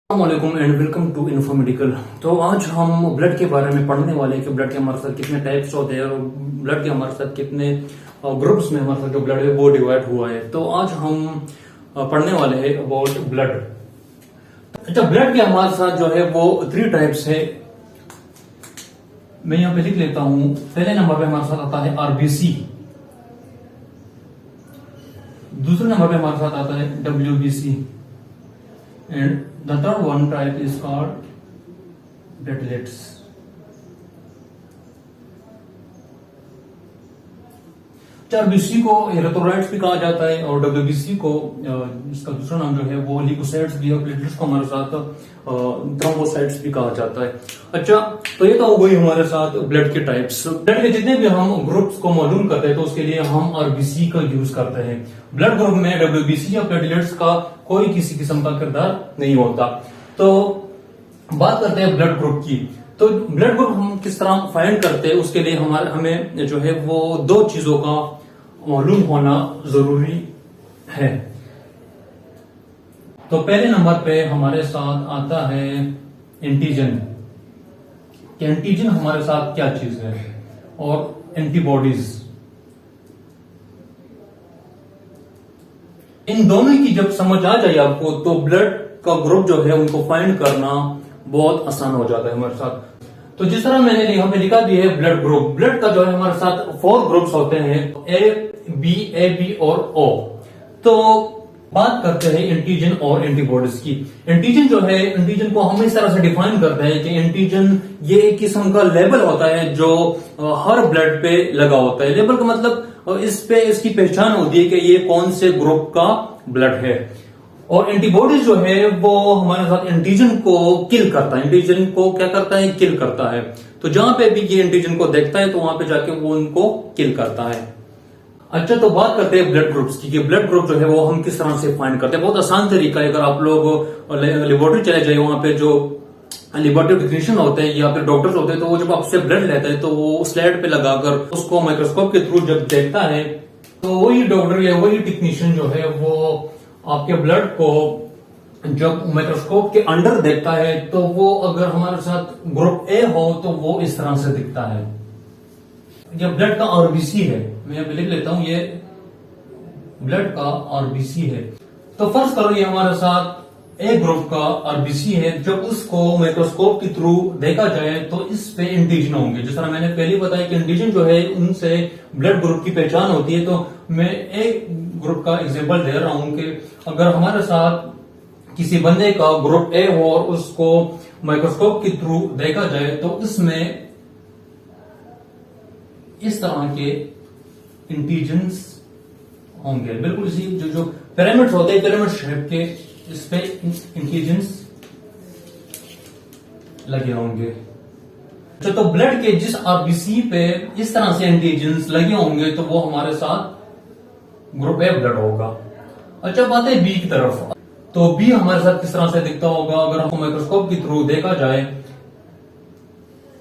अस्सलामुअलैकुम and welcome to info medical. तो आज हम ब्लड के बारे में पढ़ने वाले हैं कि ब्लड के हमारे साथ कितने टाइप्स होते हैं और ब्लड के हमारे साथ कितने ग्रुप्स में हमारे साथ जो ब्लड है वो डिवाइड हुआ है। तो आज हम पढ़ने वाले हैं अबाउट ब्लड। अच्छा, ब्लड के हमारे साथ जो है वो 3 टाइप्स है। मैं यहाँ पे लिख लेता हूं। पहले नंबर पे हमारे साथ आता है आरबीसी, दूसरे नंबर पे हमारे साथ आता है WBC and the third one type is called platelets। RBC को इरेथ्रोसाइट्स भी कहा जाता है और डब्ल्यूबीसी को इसका दूसरा नाम जो है वो ल्यूकोसाइट्स भी और प्लेटलेट्स को हमारे साथ थ्रोम्बोसाइट्स भी कहा जाता है। अच्छा, तो ये तो हो गई हमारे साथ ब्लड के टाइप्स। ब्लड के जितने भी हम ग्रुप्स को मालूम करते हैं तो उसके लिए हम आरबीसी का यूज करते हैं। ब्लड ग्रुप में डब्ल्यूबीसी या प्लेटलेट्स का कोई किसी किस्म का किरदार नहीं होता। तो बात करते हैं ब्लड ग्रुप की। तो ब्लड ग्रुप हम किस तरह फाइंड करते हैं उसके लिए हमें जो है वो 2 चीजों का मालूम होना जरूरी है। तो पहले नंबर पे हमारे साथ आता है एंटीजन। कि एंटीजन हमारे साथ क्या चीज है और एंटीबॉडीज। इन दोनों की जब समझ आ जाए आपको तो ब्लड का ग्रुप जो है उनको फाइंड करना बहुत आसान हो जाता है हमारे साथ। तो जिस तरह मैंने यहाँ पे लिखा भी है ब्लड ग्रुप, ब्लड का जो है हमारे साथ 4 ग्रुप्स होते हैं, ए बी और ओ। तो बात करते हैं एंटीजन और एंटीबॉडीज की। एंटीजन जो है, एंटीजन को हम इस तरह से डिफाइन करते हैं कि एंटीजन ये एक किस्म का लेबल होता है जो हर ब्लड पे लगा होता है। लेबल का मतलब इस पे इसकी पहचान होती है कि ये कौन से ग्रुप का ब्लड है। और एंटीबॉडीज जो है वो हमारे साथ एंटीजन को किल करता है। एंटीजन को क्या करता है? किल करता है। तो जहां पे भी ये एंटीजन को देखता है तो वहां पे जाके वो उनको किल करता है। अच्छा, तो बात करते हैं ब्लड ग्रुप्स की कि ब्लड ग्रुप जो है वो हम किस तरह से फाइंड करते हैं। बहुत आसान तरीका है। अगर आप लोग लेबोरेटरी चले जाए, वहां पे जो लेबोरेटरी टेक्नीशियन होते हैं या फिर डॉक्टर्स होते हैं तो वो जब आपसे ब्लड लेता है तो वो स्लाइड पे लगाकर उसको माइक्रोस्कोप के थ्रू जब देखता है तो वही डॉक्टर या वही टेक्नीशियन जो है वो आपके ब्लड को जब माइक्रोस्कोप के अंडर देखता है तो वो अगर हमारे साथ ग्रुप ए हो तो वो इस तरह से दिखता है। ये ब्लड का आरबीसी है। मैं यहाँ पे लिख लेता हूं, ये ब्लड का आरबीसी है। तो फर्ज करो ये हमारे साथ ए ग्रुप का आरबीसी है। जब उसको माइक्रोस्कोप के थ्रू देखा जाए तो इस पे एंटीजन होंगे। जिस तरह मैंने पहले बताया कि एंटीजन जो है उनसे ब्लड ग्रुप की पहचान होती है। तो मैं ए ग्रुप का एग्जांपल दे रहा हूं कि अगर हमारे साथ किसी बंदे का ग्रुप ए हो और उसको माइक्रोस्कोप के थ्रू देखा जाए तो इसमें इस तरह के एंटीजन्स होंगे। बिल्कुल इसी जो पिरामिड्स होते हैं, पिरामिड शेप के, इस पे एंटीजन्स लगे होंगे। अच्छा, तो ब्लड के जिस आरबीसी पे इस तरह से एंटीजन्स लगे होंगे तो वो हमारे साथ ग्रुप ए ब्लड होगा। अच्छा, बात है बी की तरफ। तो बी हमारे साथ किस तरह से दिखता होगा अगर हमको माइक्रोस्कोप के थ्रू देखा जाए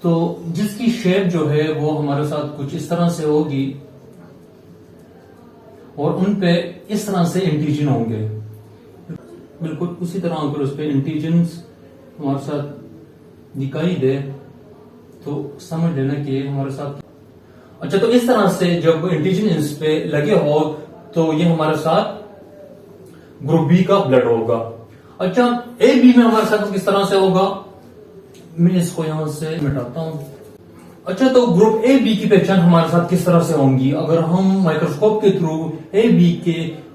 तो जिसकी शेप जो है वो हमारे साथ कुछ इस तरह से होगी और उन पे इस तरह से एंटीजन होंगे। बिल्कुल उसी तरह अगर उस पे एंटीजन्स हमारे साथ दिखाई दे तो समझ लेना कि हमारे साथ। अच्छा, तो इस तरह से जब एंटीजन इस पे लगे हो तो ये हमारे साथ ग्रुप बी का ब्लड होगा। अच्छा, ए बी में हमारे साथ किस तरह से होगा? मैं इसको यहां से मिटाता हूं। अच्छा, तो ग्रुप ए बी की पहचान हमारे साथ किस तरह से होंगी? अगर हम माइक्रोस्कोप के थ्रू ए बी के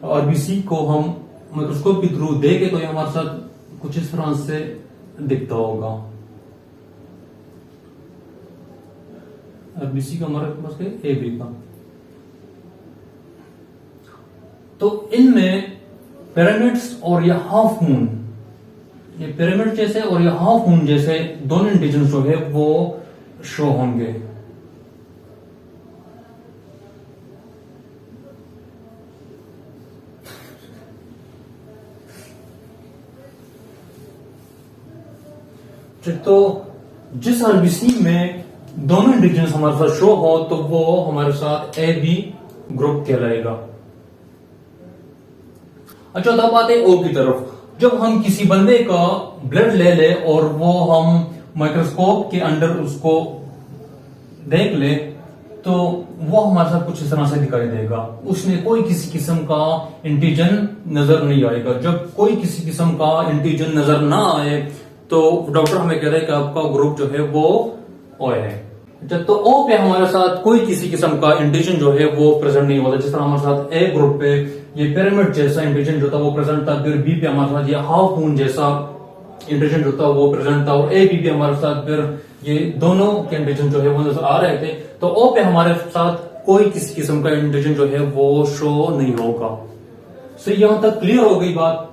आरबीसी को हम माइक्रोस्कोप के थ्रू देखें तो ये हमारे साथ कुछ इस तरह से दिखता होगा। आरबीसी का हमारे पास है ए बी का। तो इनमें पिरामिड्स और ये हाफ मून, ये पिरामिड जैसे और ये हाफ मून जैसे दोनों एंटीजन जो है वो शो होंगे। तो जिस आरबीसी में दोनों एंटीजन हमारे साथ शो हो तो वो हमारे साथ ए बी ग्रुप कहलाएगा। अच्छा, तब आते हैं ओ की तरफ। जब हम किसी बंदे का ब्लड ले ले और वो हम माइक्रोस्कोप के अंडर उसको देख ले, तो वो हमारे साथ कुछ इस तरह से दिखाई देगा। उसमें कोई किसी किस्म का एंटीजन नजर नहीं आएगा। जब कोई किसी किस्म का एंटीजन नजर ना आए तो डॉक्टर हमें कह रहे हैं कि आपका ग्रुप जो है वो ओ है। जब तो ओ पे हमारे साथ कोई किसी किस्म का एंटीजन जो है वो प्रेजेंट नहीं होता। जिस तरह हमारे साथ ए ग्रुप पे ये पिरामिड जैसा एंटीजन जो था वो प्रेजेंट था, फिर बी पे हमारे साथ ये हाफ मून जैसा एंटीजन जो था वो प्रेजेंट था, और ए बी पे हमारे साथ फिर ये दोनों के एंटीजन जो है वो नजर आ रहे थे। तो ओ पे हमारे साथ कोई किसी किस्म का एंटीजन जो है वो शो नहीं होगा। सो यहां तक क्लियर हो गई बात।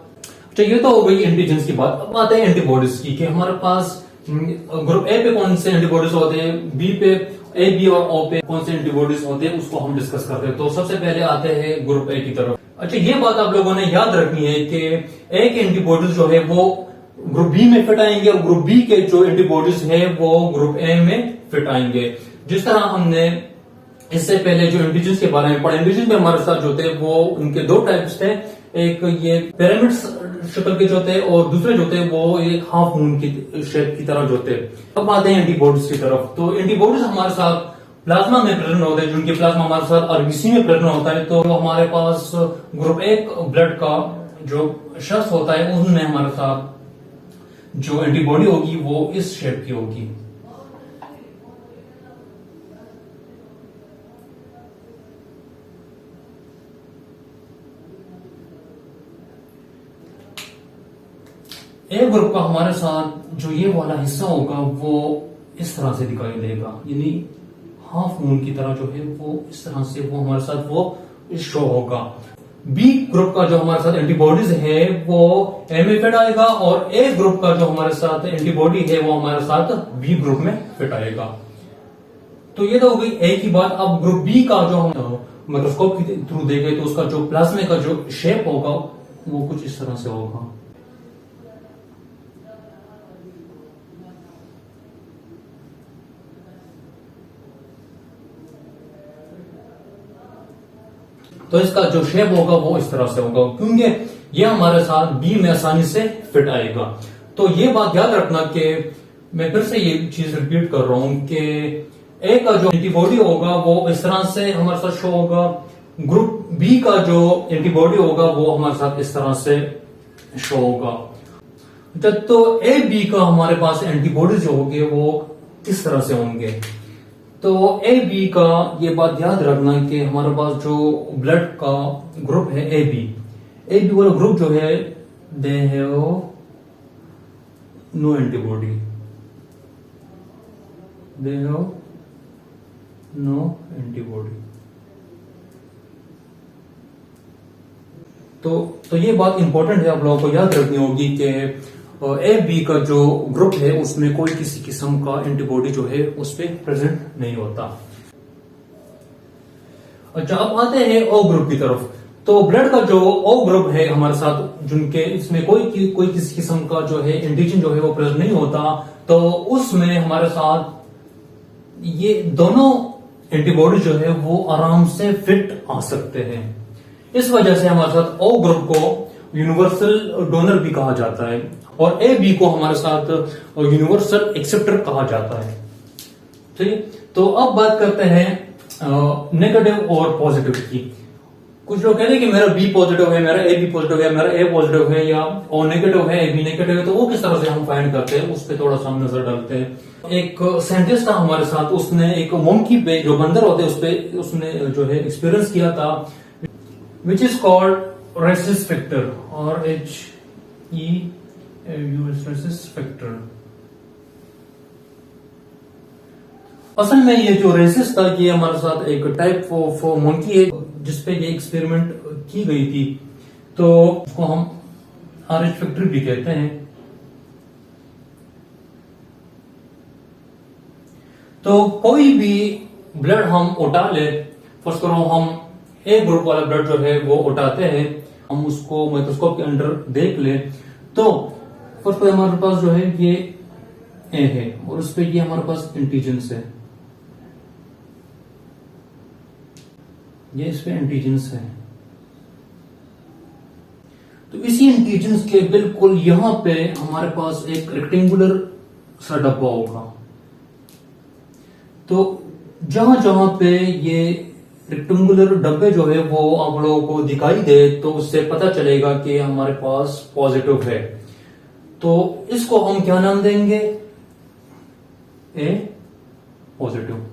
अच्छा, ये तो हो गई एंटीजन की बात। अब आते हैं एंटीबॉडीज की, कि हमारे पास ग्रुप ए पे कौन से एंटीबॉडीज होते हैं, बी पे ए बी और ओ पे कौन से एंटीबॉडीज होते हैं, उसको हम डिस्कस करते हैं। तो सबसे पहले आते हैं ग्रुप ए की तरफ। अच्छा, ये बात आप लोगों ने याद रखनी है कि ए के एंटीबॉडीज जो है वो ग्रुप बी में फिट आएंगे, और ग्रुप बी के जो एंटीबॉडीज है वो ग्रुप ए में फिट आएंगे। जिस तरह हमने इससे पहले जो एंटीजन के बारे में पढ़ा, एंटीजन में हमारे साथ जो थे वो उनके दो टाइप्स थे, एक ये पिरामिड शक्ल के जो थे और दूसरे जो थे वो एक हाफ मून की शेप की तरह जो थे। अब आते हैं एंटीबॉडीज की तरफ। तो एंटीबॉडीज हमारे साथ प्लाज्मा में प्रेजेंट होते हैं, जिनके प्लाज्मा हमारे साथ आरबीसी में प्रेजेंट होता है। तो हमारे पास ग्रुप ए ब्लड का जो शख्स होता है उनमें हमारे साथ जो एंटीबॉडी होगी वो इस शेप की होगी। ए ग्रुप का हमारे साथ जो ये वाला हिस्सा होगा वो इस तरह से दिखाई देगा, यानी हाफ मून की तरह जो है वो इस तरह से वो हमारे साथ वो शो होगा। बी ग्रुप का जो हमारे साथ एंटीबॉडीज है वो ए में फिट आएगा, और ए ग्रुप का जो हमारे साथ एंटीबॉडी है वो हमारे साथ बी ग्रुप में फिट आएगा। तो ये तो हो गई ए की बात। अब ग्रुप बी का जो हम माइक्रोस्कोप के थ्रू देखें तो उसका जो प्लाज्मा का जो शेप होगा वो कुछ इस तरह से होगा। तो इसका जो शेप होगा वो इस तरह से होगा, क्योंकि ये हमारे साथ बी में आसानी से फिट आएगा। तो ये बात याद रखना कि मैं फिर से ये चीज रिपीट कर रहा हूं कि ए का जो एंटीबॉडी होगा वो इस तरह से हमारे साथ शो होगा, ग्रुप बी का जो एंटीबॉडी होगा वो हमारे साथ इस तरह से शो होगा। तो ए बी का हमारे पास एंटीबॉडी जो होंगे वो इस तरह से होंगे। तो ए बी का ये बात याद रखना कि हमारे पास जो ब्लड का ग्रुप है ए बी वाला ग्रुप जो है they have no antibody, they have no antibody. तो ये बात इंपॉर्टेंट है, आप लोगों को याद रखनी होगी कि ए बी का जो ग्रुप है उसमें कोई किसी किस्म का एंटीबॉडी जो है उस पर प्रेजेंट नहीं होता। अच्छा, अब आते हैं ओ ग्रुप की तरफ। तो ब्लड का जो ओ ग्रुप है हमारे साथ, जिनके इसमें कोई किसी किस्म का जो है एंटीजन जो है वो प्रेजेंट नहीं होता, तो उसमें हमारे साथ ये दोनों एंटीबॉडी जो है वो आराम से फिट आ सकते हैं। इस वजह से हमारे साथ ओ ग्रुप को यूनिवर्सल डोनर भी कहा जाता है, और ए बी को हमारे साथ यूनिवर्सल एक्सेप्टर कहा जाता है। ठीक है, तो अब बात करते हैं नेगेटिव और पॉजिटिव की। कुछ लोग कहते हैं कि मेरा बी पॉजिटिव है, मेरा ए बी पॉजिटिव है, मेरा ए पॉजिटिव है, या ओ नेगेटिव है, ए बी नेगेटिव है। तो वो किस तरह से हम फाइंड करते हैं उस पर थोड़ा सा हम नजर डालते हैं। एक साइंटिस्ट था हमारे साथ, उसने एक मंकी पे जो बंदर होते हैं उस पे उसने जो है एक्सपीरियंस किया था, which is called rhesus factor, और रेसिस फैक्टर। असल में ये जो रेसिस था ये हमारे साथ एक टाइप ऑफ मंकी है जिसपे ये एक्सपेरिमेंट की गई थी। तो उसको हम RH फैक्टर भी कहते हैं। तो कोई भी ब्लड हम उठा ले, फर्स्ट करो हम ए ग्रुप वाला ब्लड जो है वो उठाते हैं, हम उसको माइक्रोस्कोप के अंदर देख ले, तो फर्स्ट हमारे पास जो है ये ए है, और उस पर ये हमारे पास एंटीजन्स है, ये इस पे एंटीजन्स है। तो इसी इंटीजर्स के बिल्कुल यहां पे हमारे पास एक रेक्टेंगुलर सा डब्बा होगा। तो जहां जहां पे ये रेक्टेंगुलर डब्बे जो है वो आप लोगों को दिखाई दे तो उससे पता चलेगा कि हमारे पास पॉजिटिव है। तो इसको हम क्या नाम देंगे? ए पॉजिटिव।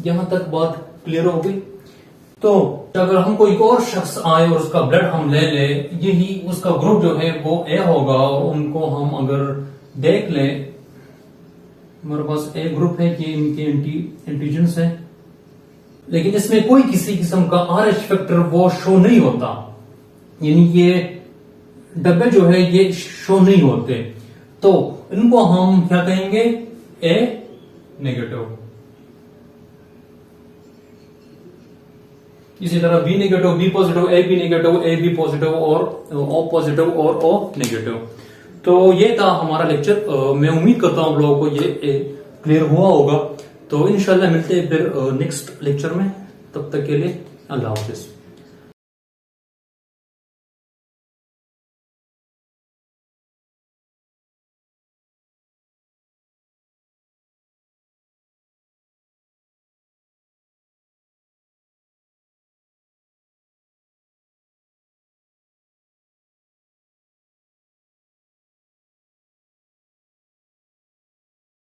यहां तक बात क्लियर हो गई। तो अगर हम कोई और शख्स आए और उसका ब्लड हम ले ले, यही उसका ग्रुप जो है वो ए होगा, और उनको हम अगर देख लें, हमारे पास ए ग्रुप है, ये इनके एंटीजन्स है, लेकिन इसमें कोई किसी किस्म का RH फैक्टर वो शो नहीं होता, यानी ये डब्बे जो है ये शो नहीं होते। तो इनको हम क्या कहेंगे? A negative. इसी तरह B negative, B positive, A B negative, A B positive, और ओ पॉजिटिव और ओ नेगेटिव। तो ये था हमारा लेक्चर। मैं उम्मीद करता हूं आप लोगों को ये क्लियर हुआ होगा। तो इंशाल्लाह मिलते हैं फिर नेक्स्ट लेक्चर में। तब तक के लिए अल्लाह हाफिज।